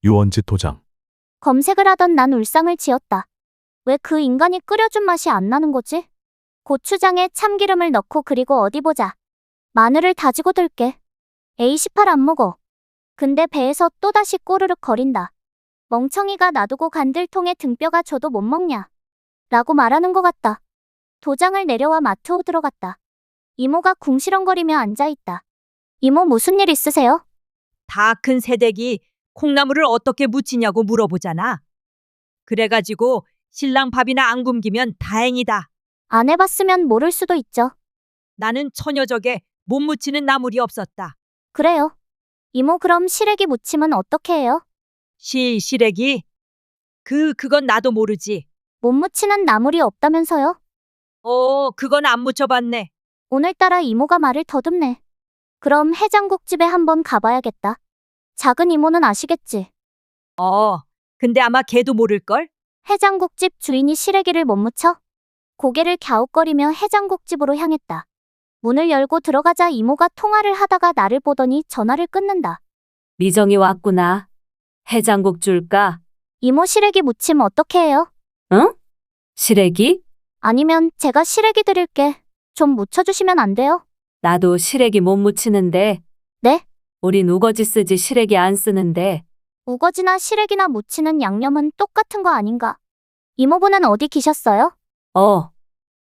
유원지 도장. 검색을 하던 난 울상을 지었다. 왜 그 인간이 끓여준 맛이 안 나는 거지? 고추장에 참기름을 넣고 그리고 어디 보자. 마늘을 다지고 들게. A18 안 먹어. 근데 배에서 또다시 꼬르륵 거린다. 멍청이가 놔두고 간들통에 등뼈가 줘도 못 먹냐. 라고 말하는 것 같다. 도장을 내려와 마트로 들어갔다. 이모가 궁시렁거리며 앉아있다. 이모 무슨 일 있으세요? 다 큰 새댁이 콩나물을 어떻게 무치냐고 물어보잖아. 그래가지고 신랑 밥이나 안 굶기면 다행이다. 안 해봤으면 모를 수도 있죠. 나는 처녀적에 못 무치는 나물이 없었다. 그래요. 이모 그럼 시래기 무침은 어떻게 해요? 시래기? 그건 나도 모르지. 못 무치는 나물이 없다면서요? 그건 안 무쳐봤네. 오늘따라 이모가 말을 더듬네. 그럼 해장국집에 한번 가봐야겠다. 작은 이모는 아시겠지? 근데 아마 걔도 모를걸? 해장국집 주인이 시래기를 못 무쳐? 고개를 갸웃거리며 해장국집으로 향했다. 문을 열고 들어가자 이모가 통화를 하다가 나를 보더니 전화를 끊는다. 미정이 왔구나. 해장국 줄까? 이모 시래기 무침 어떻게 해요? 응? 시래기? 아니면 제가 시래기 드릴게. 좀 무쳐주시면 안 돼요? 나도 시래기 못 무치는데. 네? 우린 우거지 쓰지 시래기 안 쓰는데. 우거지나 시래기나 무치는 양념은 똑같은 거 아닌가? 이모분은 어디 계셨어요?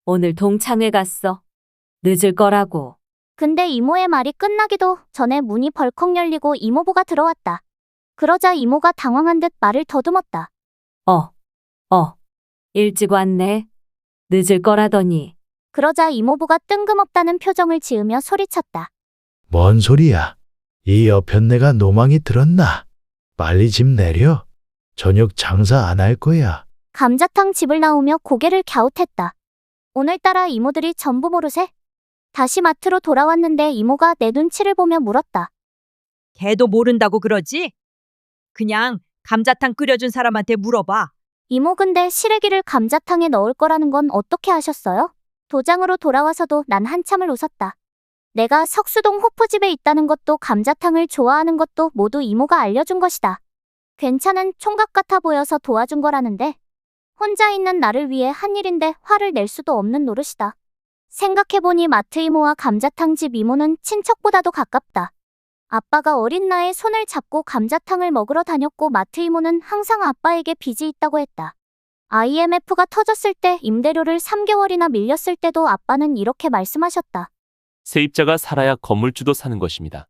오늘 동창회 갔어. 늦을 거라고. 근데 이모의 말이 끝나기도 전에 문이 벌컥 열리고 이모부가 들어왔다. 그러자 이모가 당황한 듯 말을 더듬었다. 일찍 왔네. 늦을 거라더니. 그러자 이모부가 뜬금없다는 표정을 지으며 소리쳤다. 뭔 소리야? 이 여편네가 노망이 들었나? 빨리 집 내려. 저녁 장사 안 할 거야. 감자탕 집을 나오며 고개를 갸웃했다. 오늘따라 이모들이 전부 모르세? 다시 마트로 돌아왔는데 이모가 내 눈치를 보며 물었다. 걔도 모른다고 그러지? 그냥 감자탕 끓여준 사람한테 물어봐. 이모 근데 시래기를 감자탕에 넣을 거라는 건 어떻게 아셨어요? 도장으로 돌아와서도 난 한참을 웃었다. 내가 석수동 호프집에 있다는 것도 감자탕을 좋아하는 것도 모두 이모가 알려준 것이다. 괜찮은 총각 같아 보여서 도와준 거라는데 혼자 있는 나를 위해 한 일인데 화를 낼 수도 없는 노릇이다. 생각해보니 마트 이모와 감자탕 집 이모는 친척보다도 가깝다. 아빠가 어린 나이에 손을 잡고 감자탕을 먹으러 다녔고 마트 이모는 항상 아빠에게 빚이 있다고 했다. IMF가 터졌을 때 임대료를 3개월이나 밀렸을 때도 아빠는 이렇게 말씀하셨다. 세입자가 살아야 건물주도 사는 것입니다.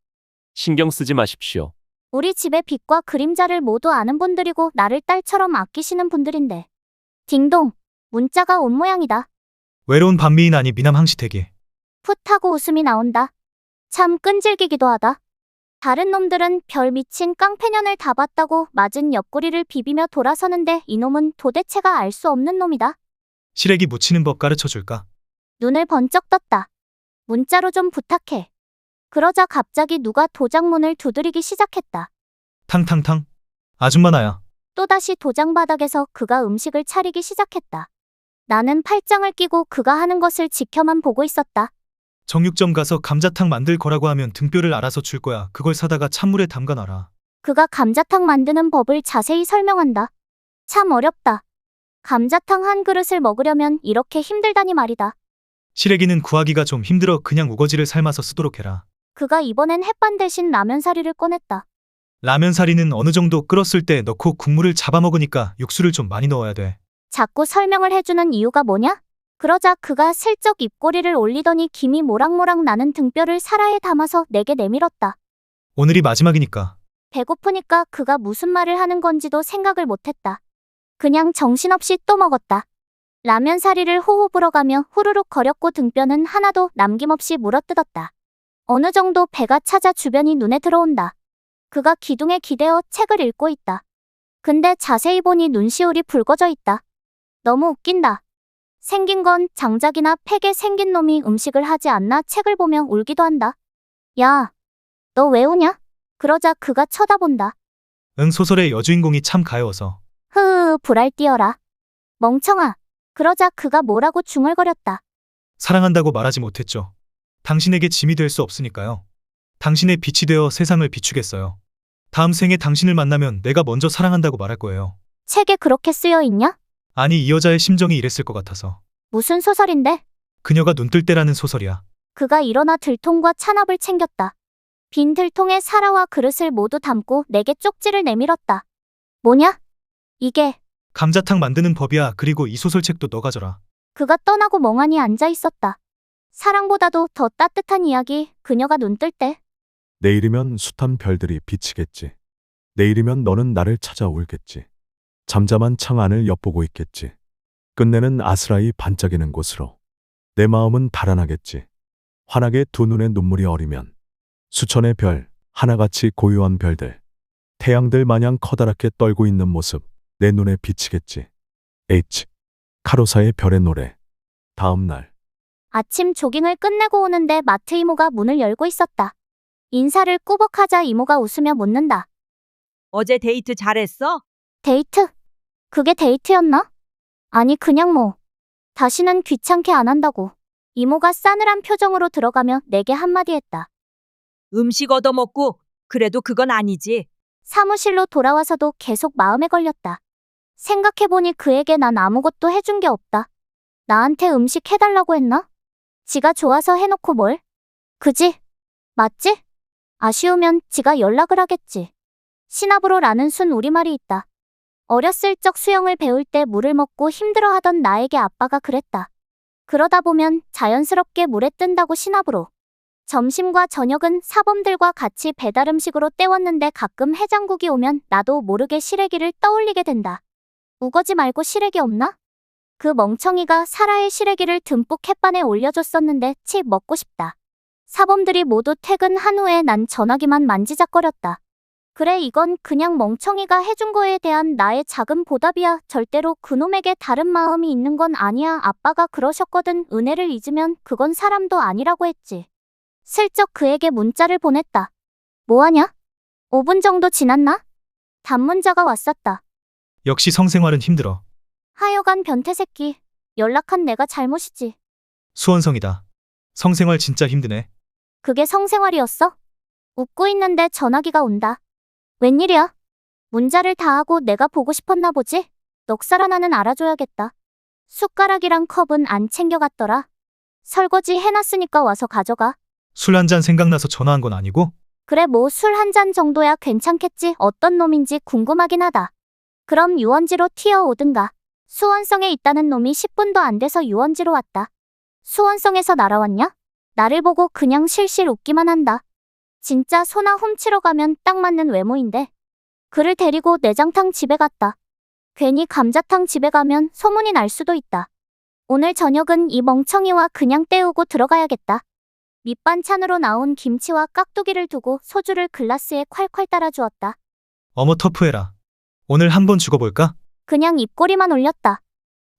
신경 쓰지 마십시오. 우리 집의 빛과 그림자를 모두 아는 분들이고 나를 딸처럼 아끼시는 분들인데. 딩동, 문자가 온 모양이다. 외로운 반미인 아니 미남 항시태기. 풋 하고 웃음이 나온다. 참 끈질기기도 하다. 다른 놈들은 별 미친 깡패년을 다 봤다고 맞은 옆구리를 비비며 돌아서는데 이놈은 도대체가 알 수 없는 놈이다. 시래기 무치는 법 가르쳐줄까? 눈을 번쩍 떴다. 문자로 좀 부탁해. 그러자 갑자기 누가 도장문을 두드리기 시작했다. 탕탕탕. 아줌마 나야. 또다시 도장 바닥에서 그가 음식을 차리기 시작했다. 나는 팔짱을 끼고 그가 하는 것을 지켜만 보고 있었다. 정육점 가서 감자탕 만들 거라고 하면 등뼈를 알아서 줄 거야. 그걸 사다가 찬물에 담가놔라. 그가 감자탕 만드는 법을 자세히 설명한다. 참 어렵다. 감자탕 한 그릇을 먹으려면 이렇게 힘들다니 말이다. 시래기는 구하기가 좀 힘들어. 그냥 우거지를 삶아서 쓰도록 해라. 그가 이번엔 햇반 대신 라면사리를 꺼냈다. 라면 사리는 어느 정도 끓었을 때 넣고 국물을 잡아먹으니까 육수를 좀 많이 넣어야 돼. 자꾸 설명을 해주는 이유가 뭐냐? 그러자 그가 슬쩍 입꼬리를 올리더니 김이 모락모락 나는 등뼈를 사라에 담아서 내게 내밀었다. 오늘이 마지막이니까. 배고프니까 그가 무슨 말을 하는 건지도 생각을 못했다. 그냥 정신없이 또 먹었다. 라면 사리를 호호 불어가며 후루룩 거렸고 등뼈는 하나도 남김없이 물어뜯었다. 어느 정도 배가 차자 주변이 눈에 들어온다. 그가 기둥에 기대어 책을 읽고 있다. 근데 자세히 보니 눈시울이 붉어져 있다. 너무 웃긴다. 생긴 건 장작이나 팩에 생긴 놈이 음식을 하지 않나 책을 보며 울기도 한다. 야, 너 왜 우냐? 그러자 그가 쳐다본다. 응, 소설의 여주인공이 참 가여워서. 불알 띄어라. 멍청아. 그러자 그가 뭐라고 중얼거렸다. 사랑한다고 말하지 못했죠. 당신에게 짐이 될 수 없으니까요. 당신의 빛이 되어 세상을 비추겠어요. 다음 생에 당신을 만나면 내가 먼저 사랑한다고 말할 거예요. 책에 그렇게 쓰여 있냐? 아니, 이 여자의 심정이 이랬을 것 같아서. 무슨 소설인데? 그녀가 눈 뜰 때라는 소설이야. 그가 일어나 들통과 찬압을 챙겼다. 빈 들통에 사라와 그릇을 모두 담고 내게 쪽지를 내밀었다. 뭐냐? 이게. 감자탕 만드는 법이야. 그리고 이 소설책도 너 가져라. 그가 떠나고 멍하니 앉아 있었다. 사랑보다도 더 따뜻한 이야기, 그녀가 눈 뜰 때. 내일이면 숱한 별들이 비치겠지. 내일이면 너는 나를 찾아 울겠지. 잠잠한 창 안을 엿보고 있겠지. 끝내는 아스라이 반짝이는 곳으로. 내 마음은 달아나겠지. 환하게 두 눈에 눈물이 어리면 수천의 별, 하나같이 고요한 별들, 태양들 마냥 커다랗게 떨고 있는 모습 내 눈에 비치겠지. H. 카로사의 별의 노래. 다음 날. 아침 조깅을 끝내고 오는데 마트 이모가 문을 열고 있었다. 인사를 꾸벅하자 이모가 웃으며 묻는다. 어제 데이트 잘했어? 데이트? 그게 데이트였나? 아니 그냥 뭐. 다시는 귀찮게 안 한다고. 이모가 싸늘한 표정으로 들어가며 내게 한마디 했다. 음식 얻어먹고 그래도 그건 아니지. 사무실로 돌아와서도 계속 마음에 걸렸다. 생각해보니 그에게 난 아무것도 해준 게 없다. 나한테 음식 해달라고 했나? 지가 좋아서 해놓고 뭘? 그지? 맞지? 아쉬우면 지가 연락을 하겠지. 시나브로라는 순 우리말이 있다. 어렸을 적 수영을 배울 때 물을 먹고 힘들어하던 나에게 아빠가 그랬다. 그러다 보면 자연스럽게 물에 뜬다고 시나브로. 점심과 저녁은 사범들과 같이 배달 음식으로 때웠는데 가끔 해장국이 오면 나도 모르게 시래기를 떠올리게 된다. 우거지 말고 시래기 없나? 그 멍청이가 사라의 시래기를 듬뿍 햇반에 올려줬었는데 치 먹고 싶다. 사범들이 모두 퇴근한 후에 난 전화기만 만지작거렸다. 그래 이건 그냥 멍청이가 해준 거에 대한 나의 작은 보답이야. 절대로 그놈에게 다른 마음이 있는 건 아니야. 아빠가 그러셨거든. 은혜를 잊으면 그건 사람도 아니라고 했지. 슬쩍 그에게 문자를 보냈다. 뭐하냐? 5분 정도 지났나? 단문자가 왔었다. 역시 성생활은 힘들어. 하여간 변태 새끼. 연락한 내가 잘못이지. 수원성이다. 성생활 진짜 힘드네. 그게 성생활이었어? 웃고 있는데 전화기가 온다. 웬일이야? 문자를 다 하고 내가 보고 싶었나 보지? 넉살 하나는 알아줘야겠다. 숟가락이랑 컵은 안 챙겨갔더라. 설거지 해놨으니까 와서 가져가. 술 한 잔 생각나서 전화한 건 아니고? 그래 뭐 술 한 잔 정도야 괜찮겠지. 어떤 놈인지 궁금하긴 하다. 그럼 유원지로 튀어오든가. 수원성에 있다는 놈이 10분도 안 돼서 유원지로 왔다. 수원성에서 날아왔냐? 나를 보고 그냥 실실 웃기만 한다. 진짜 소나 훔치러 가면 딱 맞는 외모인데. 그를 데리고 내장탕 집에 갔다. 괜히 감자탕 집에 가면 소문이 날 수도 있다. 오늘 저녁은 이 멍청이와 그냥 때우고 들어가야겠다. 밑반찬으로 나온 김치와 깍두기를 두고 소주를 글라스에 콸콸 따라주었다. 어머 터프해라. 오늘 한번 죽어볼까? 그냥 입꼬리만 올렸다.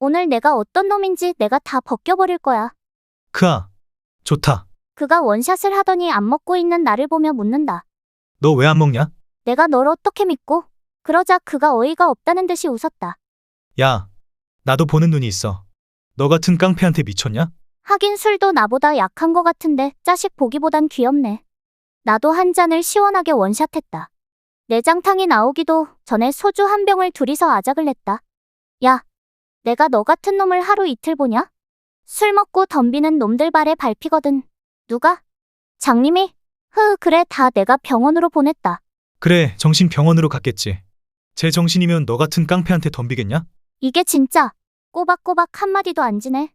오늘 내가 어떤 놈인지 내가 다 벗겨버릴 거야. 크아. 좋다. 그가 원샷을 하더니 안 먹고 있는 나를 보며 묻는다. 너 왜 안 먹냐? 내가 널 어떻게 믿고? 그러자 그가 어이가 없다는 듯이 웃었다. 야, 나도 보는 눈이 있어. 너 같은 깡패한테 미쳤냐? 하긴 술도 나보다 약한 거 같은데 자식 보기보단 귀엽네. 나도 한 잔을 시원하게 원샷했다. 내장탕이 나오기도 전에 소주 한 병을 둘이서 아작을 냈다. 야, 내가 너 같은 놈을 하루 이틀 보냐? 술 먹고 덤비는 놈들 발에 밟히거든. 누가? 장님이? 그래 다 내가 병원으로 보냈다. 그래, 정신병원으로 갔겠지. 제 정신이면 너 같은 깡패한테 덤비겠냐? 이게 진짜 꼬박꼬박 한마디도 안 지네.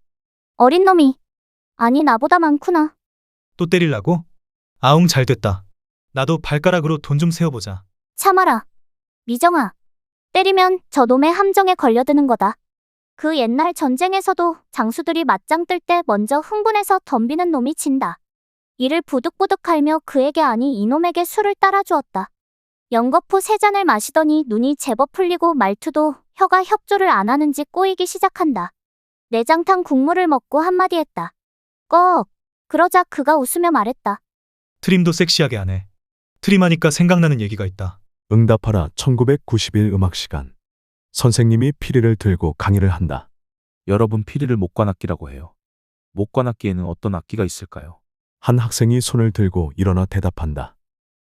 어린 놈이. 아니 나보다 많구나. 또 때리려고? 아웅 잘 됐다. 나도 발가락으로 돈 좀 세어보자. 참아라. 미정아. 때리면 저 놈의 함정에 걸려드는 거다. 그 옛날 전쟁에서도 장수들이 맞짱 뜰 때 먼저 흥분해서 덤비는 놈이 진다. 이를 부득부득 갈며 그에게 아니 이놈에게 술을 따라주었다. 연거푸 3잔을 마시더니 눈이 제법 풀리고 말투도 혀가 협조를 안 하는지 꼬이기 시작한다. 내장탕 국물을 먹고 한마디 했다. 꺽. 그러자 그가 웃으며 말했다. 트림도 섹시하게 하네. 트림하니까 생각나는 얘기가 있다. 응답하라 1991 음악 시간. 선생님이 피리를 들고 강의를 한다. 여러분 피리를 목관악기라고 해요. 목관악기에는 어떤 악기가 있을까요? 한 학생이 손을 들고 일어나 대답한다.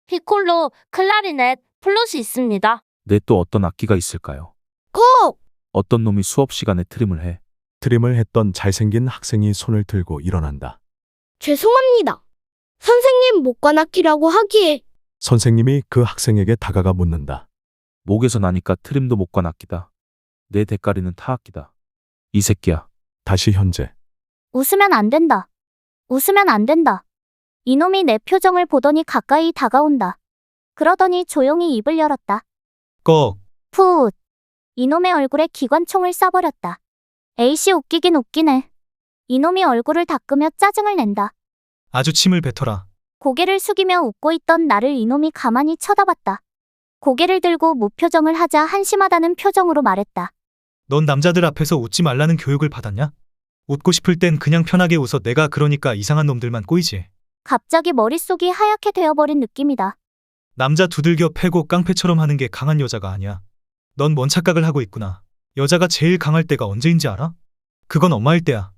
피콜로, 클라리넷, 플롯이 있습니다. 내 또 어떤 악기가 있을까요? 꼭! 어떤 놈이 수업 시간에 트림을 해? 트림을 했던 잘생긴 학생이 손을 들고 일어난다. 죄송합니다. 선생님 목관악기라고 하기에 선생님이 그 학생에게 다가가 묻는다. 목에서 나니까 트림도 못 관 악기다. 내 대가리는 타악기다. 이 새끼야. 다시 현재. 웃으면 안 된다. 웃으면 안 된다. 이놈이 내 표정을 보더니 가까이 다가온다. 그러더니 조용히 입을 열었다. 꺽. 푸웃. 이놈의 얼굴에 기관총을 쏴버렸다. 에이씨 웃기긴 웃기네. 이놈이 얼굴을 닦으며 짜증을 낸다. 아주 침을 뱉어라. 고개를 숙이며 웃고 있던 나를 이놈이 가만히 쳐다봤다. 고개를 들고 무표정을 하자 한심하다는 표정으로 말했다. 넌 남자들 앞에서 웃지 말라는 교육을 받았냐? 웃고 싶을 땐 그냥 편하게 웃어. 내가 그러니까 이상한 놈들만 꼬이지. 갑자기 머릿속이 하얗게 되어버린 느낌이다. 남자 두들겨 패고 깡패처럼 하는 게 강한 여자가 아니야. 넌 뭔 착각을 하고 있구나. 여자가 제일 강할 때가 언제인지 알아? 그건 엄마일 때야.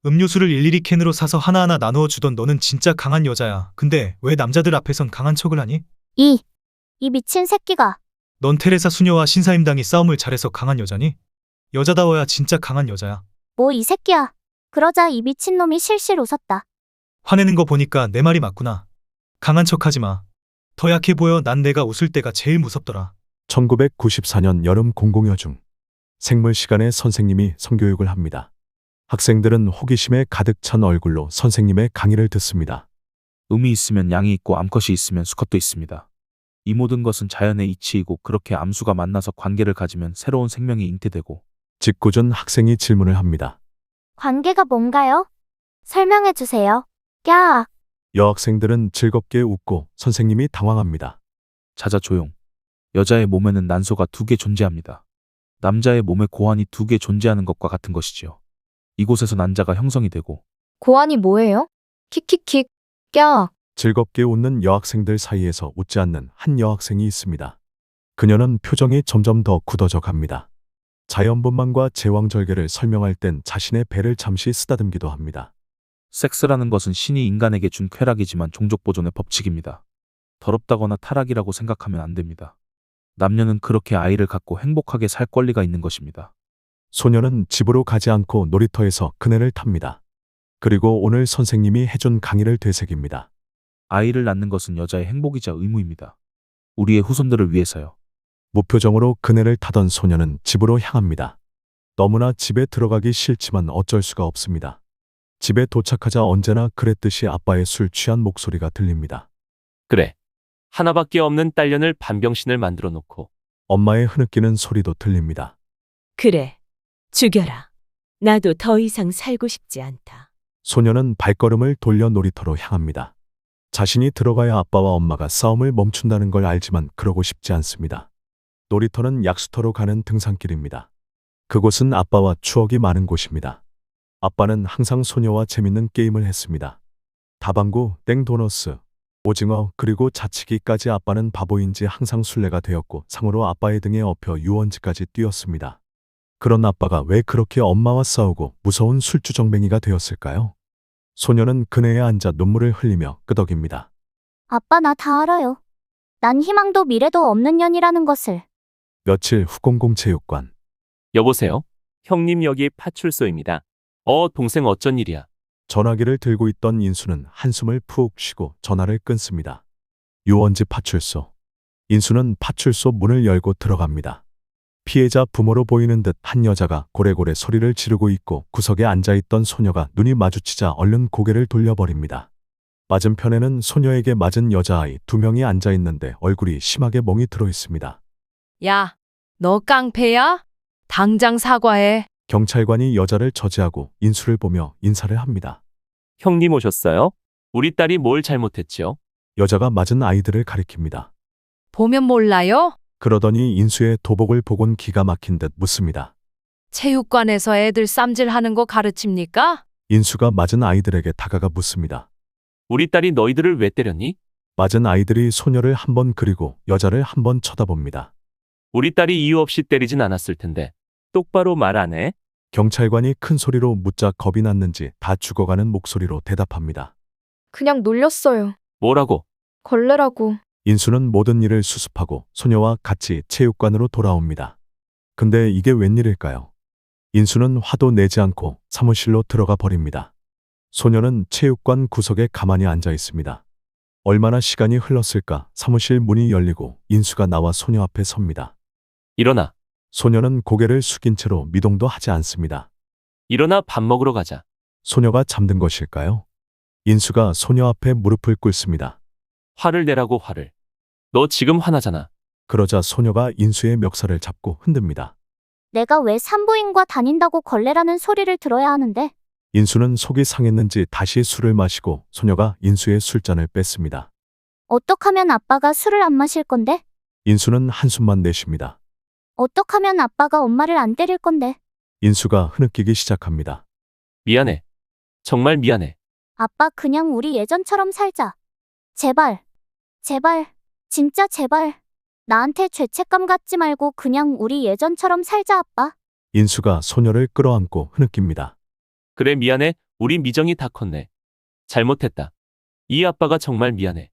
음료수를 일일이 캔으로 사서 하나하나 나누어 주던 너는 진짜 강한 여자야. 근데 왜 남자들 앞에선 강한 척을 하니? 이 미친 새끼가. 넌 테레사 수녀와 신사임당이 싸움을 잘해서 강한 여자니? 여자다워야 진짜 강한 여자야. 뭐 이 새끼야. 그러자 이 미친놈이 실실 웃었다. 화내는 거 보니까 내 말이 맞구나. 강한 척하지 마. 더 약해 보여. 난 내가 웃을 때가 제일 무섭더라. 1994년 여름 공공여 중. 생물 시간에 선생님이 성교육을 합니다. 학생들은 호기심에 가득 찬 얼굴로 선생님의 강의를 듣습니다. 음이 있으면 양이 있고 암컷이 있으면 수컷도 있습니다. 이 모든 것은 자연의 이치이고 그렇게 암수가 만나서 관계를 가지면 새로운 생명이 잉태되고 짓궂은 학생이 질문을 합니다. 관계가 뭔가요? 설명해 주세요. 야, 여학생들은 즐겁게 웃고 선생님이 당황합니다. 자자 조용. 여자의 몸에는 난소가 2개 존재합니다. 남자의 몸에 고환이 2개 존재하는 것과 같은 것이지요. 이곳에서 난자가 형성이 되고 고환이 뭐예요? 킥킥킥. 야. 즐겁게 웃는 여학생들 사이에서 웃지 않는 한 여학생이 있습니다. 그녀는 표정이 점점 더 굳어져 갑니다. 자연분만과 제왕절개를 설명할 땐 자신의 배를 잠시 쓰다듬기도 합니다. 섹스라는 것은 신이 인간에게 준 쾌락이지만 종족 보존의 법칙입니다. 더럽다거나 타락이라고 생각하면 안 됩니다. 남녀는 그렇게 아이를 갖고 행복하게 살 권리가 있는 것입니다. 소녀는 집으로 가지 않고 놀이터에서 그네를 탑니다. 그리고 오늘 선생님이 해준 강의를 되새깁니다. 아이를 낳는 것은 여자의 행복이자 의무입니다. 우리의 후손들을 위해서요. 무표정으로 그네를 타던 소녀는 집으로 향합니다. 너무나 집에 들어가기 싫지만 어쩔 수가 없습니다. 집에 도착하자 언제나 그랬듯이 아빠의 술 취한 목소리가 들립니다. 그래. 하나밖에 없는 딸년을 반병신을 만들어 놓고 엄마의 흐느끼는 소리도 들립니다. 그래, 죽여라. 나도 더 이상 살고 싶지 않다. 소녀는 발걸음을 돌려 놀이터로 향합니다. 자신이 들어가야 아빠와 엄마가 싸움을 멈춘다는 걸 알지만 그러고 싶지 않습니다. 놀이터는 약수터로 가는 등산길입니다. 그곳은 아빠와 추억이 많은 곳입니다. 아빠는 항상 소녀와 재밌는 게임을 했습니다. 다방구, 땡도너스, 오징어, 그리고 자치기까지. 아빠는 바보인지 항상 술래가 되었고 상으로 아빠의 등에 업혀 유원지까지 뛰었습니다. 그런 아빠가 왜 그렇게 엄마와 싸우고 무서운 술주정뱅이가 되었을까요? 소녀는 그네에 앉아 눈물을 흘리며 끄덕입니다. 아빠 나 다 알아요. 난 희망도 미래도 없는 년이라는 것을. 며칠 후 공공체육관. 여보세요? 형님 여기 파출소입니다. 동생 어쩐 일이야? 전화기를 들고 있던 인수는 한숨을 푹 쉬고 전화를 끊습니다. 유원지 파출소. 인수는 파출소 문을 열고 들어갑니다. 피해자 부모로 보이는 듯 한 여자가 고래고래 소리를 지르고 있고 구석에 앉아있던 소녀가 눈이 마주치자 얼른 고개를 돌려버립니다. 맞은편에는 소녀에게 맞은 여자아이 2명이 앉아있는데 얼굴이 심하게 멍이 들어 있습니다. 야, 너 깡패야? 당장 사과해. 경찰관이 여자를 저지하고 인수를 보며 인사를 합니다. 형님 오셨어요? 우리 딸이 뭘 잘못했죠? 여자가 맞은 아이들을 가리킵니다. 보면 몰라요? 그러더니 인수의 도복을 보곤 기가 막힌 듯 묻습니다. 체육관에서 애들 쌈질하는 거 가르칩니까? 인수가 맞은 아이들에게 다가가 묻습니다. 우리 딸이 너희들을 왜 때렸니? 맞은 아이들이 소녀를 한 번 그리고 여자를 한 번 쳐다봅니다. 우리 딸이 이유 없이 때리진 않았을 텐데 똑바로 말 안 해? 경찰관이 큰 소리로 묻자 겁이 났는지 다 죽어가는 목소리로 대답합니다. 그냥 놀렸어요. 뭐라고? 걸레라고. 인수는 모든 일을 수습하고 소녀와 같이 체육관으로 돌아옵니다. 근데 이게 웬일일까요? 인수는 화도 내지 않고 사무실로 들어가 버립니다. 소녀는 체육관 구석에 가만히 앉아 있습니다. 얼마나 시간이 흘렀을까 사무실 문이 열리고 인수가 나와 소녀 앞에 섭니다. 일어나. 소녀는 고개를 숙인 채로 미동도 하지 않습니다. 일어나 밥 먹으러 가자. 소녀가 잠든 것일까요? 인수가 소녀 앞에 무릎을 꿇습니다. 화를 내라고 화를. 너 지금 화나잖아. 그러자 소녀가 인수의 멱살을 잡고 흔듭니다. 내가 왜 산부인과 다닌다고 걸레라는 소리를 들어야 하는데? 인수는 속이 상했는지 다시 술을 마시고 소녀가 인수의 술잔을 뺐습니다. 어떡하면 아빠가 술을 안 마실 건데? 인수는 한숨만 내쉽니다. 어떡하면 아빠가 엄마를 안 때릴 건데? 인수가 흐느끼기 시작합니다. 미안해. 정말 미안해. 아빠 그냥 우리 예전처럼 살자. 제발. 제발. 진짜 제발. 나한테 죄책감 갖지 말고 그냥 우리 예전처럼 살자 아빠. 인수가 소녀를 끌어안고 흐느낍니다. 그래 미안해. 우리 미정이 다 컸네. 잘못했다. 이 아빠가 정말 미안해.